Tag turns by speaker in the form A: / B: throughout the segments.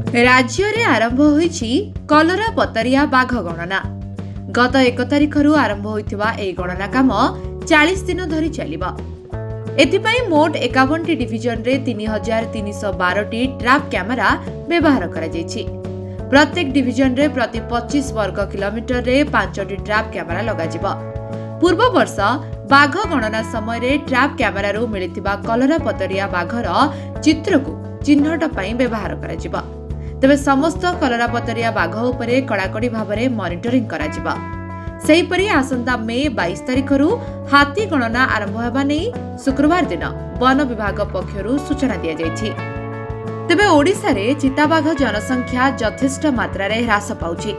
A: राज्य में आरंभ होईछि कलरा पतरिया बाघ गणना। गत 1 तारिखरू आरंभ होइथिबा एई गणना काम 40 दिन धरी चलिबा। एथिपाई मोट 51 टी डिविजन रे 3312 टी ट्रैप कैमेरा व्यवहार करा जायछि। प्रत्येक डिविजन रे प्रति 25 वर्ग किलोमीटर रे 5 टी ट्रैप कैमेरा लगा जिबा। पूर्व वर्ष बाघ गणना समय रे ट्रैप कैमेरा रू मिलिथिबा कलरा पतरिया बाघर चित्र को चिन्हट पई व्यवहार करा जिबा। तेबे समस्त कलरा पतरिया बाघ उपरे कड़ाकड़ी भावरे मॉनिटरिंग करा जिबा। सेहीपरि आसंता मे 22 तारिखरू हाथी गणना आरंभ हेबा नै शुक्रवार दिन वन विभाग पक्षरु सूचना दिया जायछि। तेबे ओडिसा रे चिताबाघ जनसंख्या यथेष्ट मात्रा रे ह्रास पाउछि।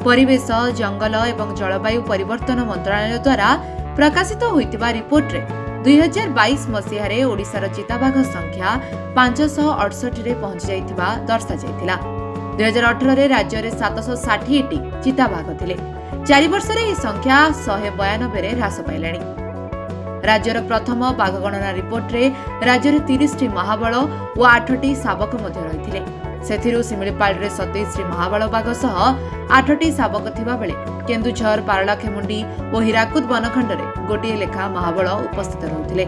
A: परिवेश जंगल एवं जलवायु परिवर्तन मंत्रालय द्वारा प्रकाशित होइतिबा रिपोर्ट रे 2022 मसीहा रे ओडिसार चिताबाघ संख्या 568 रे पहुंची जाइतिबा दर्शा जाइतिला। 2018 रे राज्य रे 760 टी चिताबाघ थिले। 4 वर्ष रे ई संख्या 192 रे ह्रास पाइलाणी। राज्यर प्रथम बाघ गणना रिपोर्ट रे राज्य रे 30 टी महाबळ और 8 टी शावक मध्य रहिथिले। सेथिरु सिमिलीपाल रे 27 टी महाबळ बाघ सह 8 टी शावक थिबा बेले केन्दुझर पारलाखेमुंडी और हीराकुद बनखंड रे गोटिए लेखा महाबळ उपस्थित रहुथिले।